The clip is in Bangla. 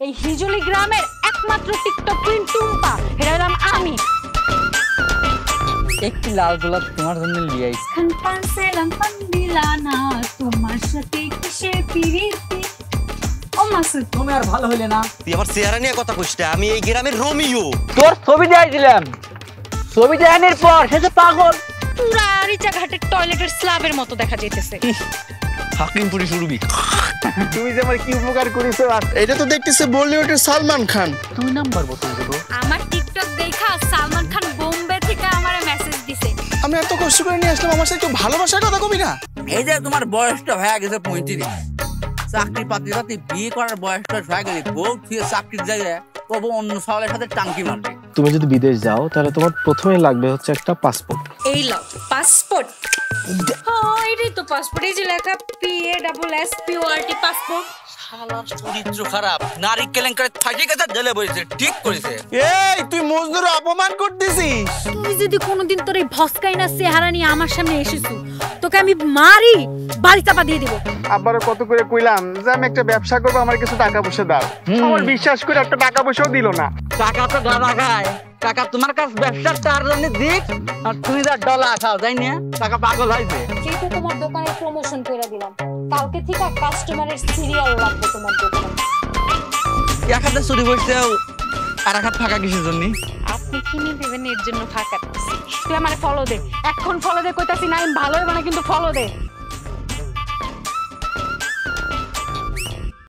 এই হিজলি গ্রামের একমাত্র টিকটক কুইন টুম্পা, এটা হলাম আমি। একটি লাল গোলাপ তোমার জন্য নিয়ে আইছি। খানপান সেলাম পান্ডিলানা তোমার সাথে কিসে পিরিতি। ও মাসুদ, তুমি আর ভালো হইলে না। তুই আমার চেহারা নিয়ে কথা কইস না, আমি এই গ্রামের রোমিও। তোর ছবি দিয়েছিলাম, ছবি দেখানোর পর সে তো পাগল। পুরা রিচা ঘাটের টয়লেটের স্ল্যাবের মতো দেখা যাইতেছে। হাকিমপুরি সুরবি, তুমি যে আমার কি উপকার করেছো। এটা তো দেখতেছে বলিউডের সালমান খান। তুমি নাম্বার বলতে দেবো। আমার টিকটক দেখা সালমান খান বোম্বে থেকে আমারে মেসেজ দিছে। আমি এত কষ্ট করে নিয়ে আসলাম, আমার সাথে একটু ভালোবাসার কথা কবি না? এই যে তোমার বয়সটা হয়ে গেছে 35, চাকরি পাতি বিয়ে করার বয়সটা হয়ে গেলে বউ থুয়ে চাকরির জায়গায় কবো অন্য সালের সাথে টাঙ্কি মারবে। তুমি যদি বিদেশ যাও তাহলে তোমার প্রথমে লাগবে হচ্ছে একটা পাসপোর্ট। এই লাও পাসপোর্ট। হ্যাঁ এটাই তো পাসপোর্ট, এই যে লেখা PASSPORT পাসপোর্ট। শালার চরিত্র খারাপ, নারী কেলেঙ্কারে ফাঁসি গেছে, জেলে বসেছে, ঠিক করেছে। এই তুই মজনুর অপমান করতেছিস। তুই যদি কোনোদিন তোর এই ভস্কাইনা চেহারা নিয়ে আমার সামনে এসেছিস, তোকে আমি মারি বাড়ি চাপা দিয়ে দিব। আবারও কত করে কইলাম যে আমি একটা ব্যবসা করবো, আমার কিছু টাকা পয়সা দাও। আমার বিশ্বাস করে একটা টাকা পয়সাও দিল না। টাকা তো ডলা খায়, টাকা তোমার কাছে ব্যবসার তার জন্য দিক, আর তুমি যা ডলা খাও যাই না, টাকা পাগল হয়েছে। যেহেতু তোমার দোকানে প্রমোশন করে দিলাম, কালকে থেকে কাস্টমারের সিরিয়াল লাগবে তোমার দোকানে। এক হাতে চুরি বসছে আর এক হাত ফাঁকা কিসের জন্য? আপনি কিনে দেবেন এর জন্য ফাঁকা। তুই আমার ফলো দে, এখন ফলো দে কইতাছি না, আমি ভালো হবে না কিন্তু ফলো দে।